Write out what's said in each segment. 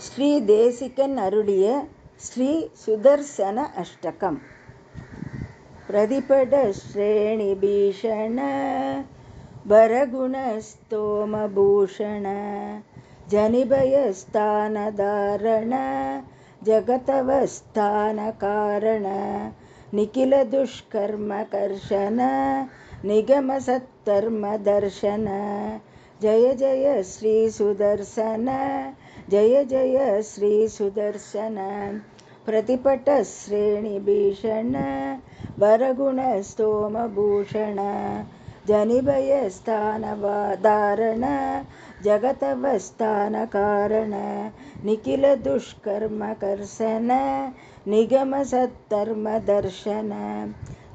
ஸ்ரீ தேசிகன் அருளிய ஸ்ரீ சுதர்சன அஷ்டகம். பிரதிபட ஸ்ரேணி பீஷண பரகுண ஸ்தோம பூஷண ஜனிபய ஸ்தான தாரண ஜகதவஸ்தான காரண நிகில துஷ்கர்ம கர்ஷன நிகம சத்தர்ம தர்ஷன ஜய ஜய ஸ்ரீ சுதர்சன ஜய ஜய ஸ்ரீ சுதர்சன. பிரதிபட்ட ஸ்ரேணி பீஷண வரகுண ஸ்தோம பூஷண ஜனிபய ஸ்தான தாரண ஜகதவஸ்தான காரண நிகில துஷ்கர்ம கர்ஷன நிகம சத்தர்ம தர்ஷன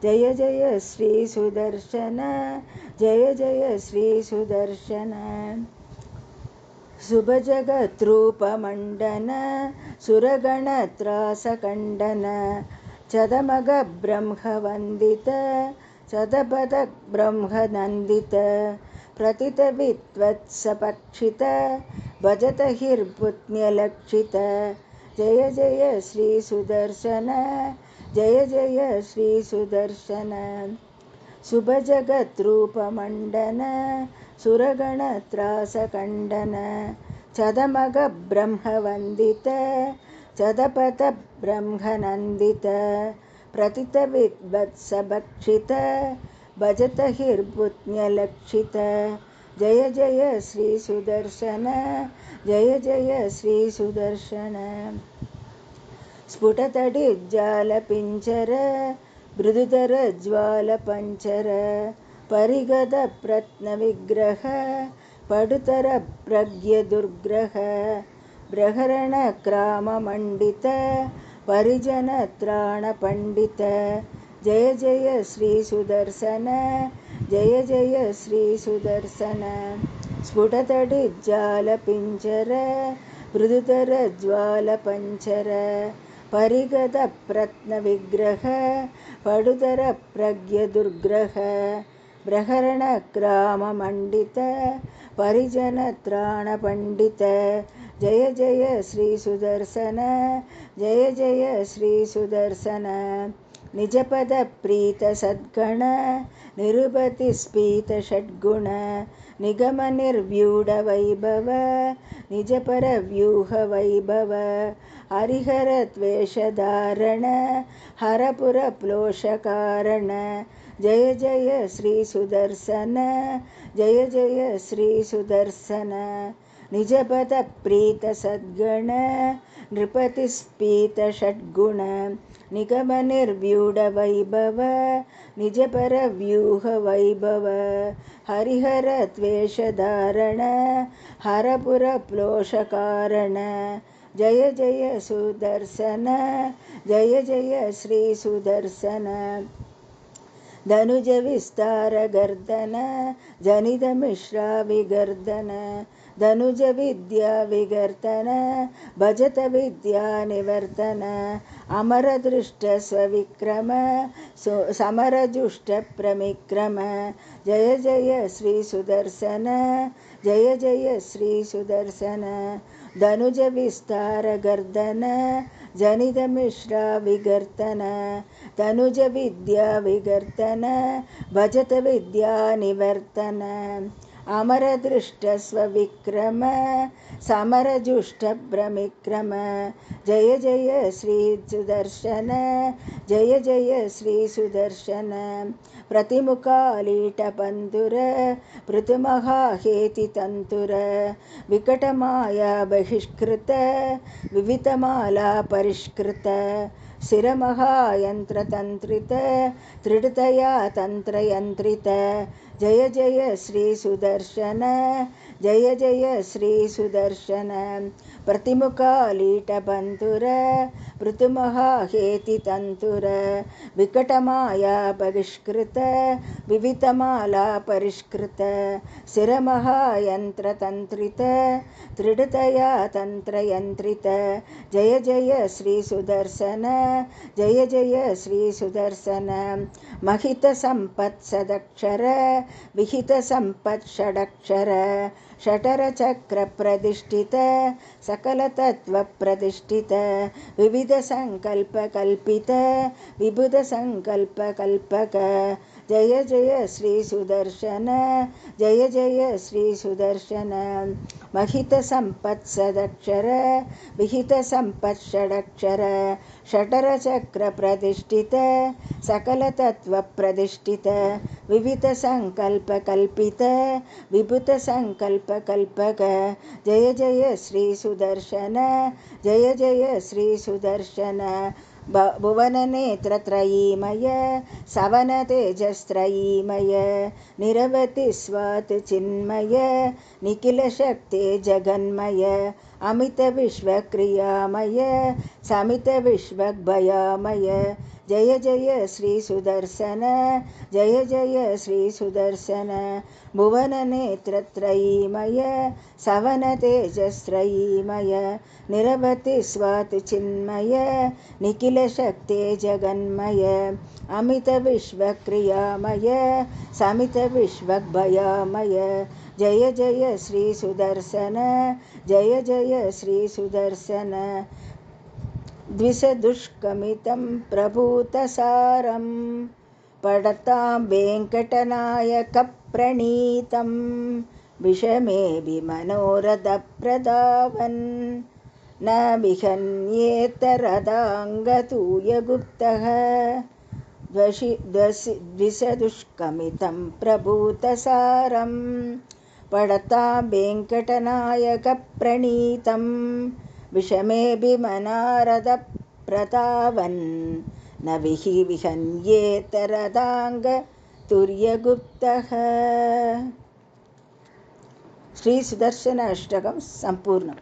ஜய ஜய ஸ்ரீ சுதர்சன ஜய ஜய ஸ்ரீ சுதர்சன. சுபஜகத்ரூபமண்டன சுரகணத்ராசகண்டன சதமக பிரம்மவந்தித சதபத பிரம்மநந்தித பிரதித வித்வத்ஸபக்ஷித பஜத ஹிர்புத்ன்யலக்ஷித ஜய ஜய ஸ்ரீ சுதர்சன ஜய ஜய ஸ்ரீ சுதர்சன. சுபஜகத்ரூபமண்டன சுரகணத்ராசகண்டன சதமக பிரம்மவந்தித சதபத பிரம்மநந்தித பிரதித வித்வத்ஸபக்ஷித பஜத ஹிர்புத்ன்யலக்ஷித ஜய ஜய ஸ்ரீ சுதர்சன ஜய ஜய ஸ்ரீ சுதர்சன. ஸ்புடதடிஜ்ஜால பிஞ்சர மிருதுதர ஜ்வால பஞ்சர பரிகத பிரத்ன விக்ரஹ படுதர பிரக்ய துர்க்ரஹ பிரஹரண கிராம மண்டித பரிஜன த்ராண பண்டித ஜய ஜய ஸ்ரீ சுதர்சன ஜய ஜய ஸ்ரீ சுதர்சன. ஸ்புடதடிஜ்ஜால பிஞ்சர மிருதுதர ஜ்வால பஞ்சர பரிகத பிரத்ன விக்ரஹ படுதர பிரக்ய துர்க்ரஹ பிரஹரண கிராம மண்டித பரிஜன த்ராண பண்டித ஜய ஜய ஸ்ரீ சுதர்சன ஜய ஜய ஸ்ரீ சுதர்சன. நிஜபத பிரீத சத்கண நிருபதி ஸ்பீத ஷட்குண நிகம நிர்வ்யூட வைபவ நிஜபர வியூஹ வைபவ ஹரிஹர த்வேஷதாரண ஹரபுர ப்ளோஷகாரண ஜய ஜய ஸ்ரீ சுதர்சன ஜய ஜய ஸ்ரீ சுதர்சன. நிஜபத பிரீத சத்கண நிருபதி ஸ்பீத ஷட்குண நிகம நிர்வ்யூட வைபவ நிஜபர வியூஹ வைபவ ஹரிஹர த்வேஷதாரண ஹரபுர ப்ளோஷகாரண ஜய ஜய சுதர்சன ஜய ஜய ஸ்ரீ சுதர்சன. தனுஜ விஸ்தார கர்தன ஜனித மிஸ்ரா விகர்தன தனுஜ வித்யா விகர்தன பஜத வித்யா நிவர்த்தன அமர திருஷ்ட ஸ்வவிக்ரம சமரஜுஷ்ட பிரமிக்ரம ஜய ஜய ஸ்ரீ சுதர்சன ஜய ஜய ஸ்ரீ சுதர்சன. தனுஜ விஸ்தார கர்தன ஜனித மிஸ்ரா விகர்தன தனுஜ வித்யா விகர்தன பஜத வித்யா நிவர்த்தன அமர திருஷ்ட ஸ்வவிக்ரம சமரஜுஷ்ட பிரமிக்ரம ஜய ஜய ஸ்ரீ சுதர்சன ஜய ஜய ஸ்ரீ சுதர்சன. பிரதிமுகாலீட பந்துர பிருதுமஹாஹேதி தந்துர விகடமாயா பகிஷ்கிருத விவிதமாலா பரிஷ்கிருத சிரமஹாயந்திர தந்திரித திருடதயா தந்திரயந்திரித ஜய ஜய ஸ்ரீ சுதர்சன ஜய ஜய ஸ்ரீ சுதர்சன. பிரதிமுகாலீட பந்துர பிருதுமஹாஹேதி தந்துர விகடமாயா பகிஷ்கிருத விவிதமாலா பரிஷ்கிருத சிரமஹாயந்திர தந்திரித திருடதயா தந்திரயந்திரித ஜய ஜய ஸ்ரீ சுதர்சன ஜய ஜய ஸ்ரீ சுதர்சன. மகித சம்பத் சதக்ஷர விஹித சம்பத் ஷடக்ஷர षटरचक्रप्रतिष्ठित सकलतत्त्वप्रतिष्ठित विविधसङ्कल्पकल्पित विबुधसङ्कल्पकल्पक जय जय श्री सुदर्शन जय जय श्री सुदर्शन महितसम्पत्सदक्षर विहितसम्पत्षडक्षर षटरचक्रप्रतिष्ठित सकलतत्त्वप्रतिष्ठित विविधसङ्कल्पकल्पित विभुतसङ्कल्पकल्पक जय जय श्री सुदर्शन जय जय श्री सुदर्शन भुवननेत्रत्रयीमय सवनतेजस्त्रयीमय निरवतिस्वात् चिन्मय निखिलशक्ते जगन्मय अमितविश्वक्रियामय समितविश्वभयामय जय जय श्री सुदर्शन जय जय श्री सुदर्शन भुवननेत्रत्रयीमय सवनतेजस्त्रयीमय निरवतिस्वात् चिन्मय निखिलशक्ते जगन्मय अमितविश्वक्रियामय समितविश्वभयामय जय जय श्री सुदर्शन जय जय श्री सुदर्शन द्विषदुष्कमितं प्रभूतसारं पडतां वेङ्कटनायकप्रणीतं विषमेऽपि मनोरथप्रदावन् न विहन्येतरदाङ्गतूयगुप्तः द्विषदुष्कमितं प्रभूतसारं पडतां वेङ्कटनायकप्रणीतं विषमेऽपि मनोरथप्रदावन् न विहन्येतरदाङ्गतूयगुप्तः। श्री सुदर्शन अष्टकं सम्पूर्णम्।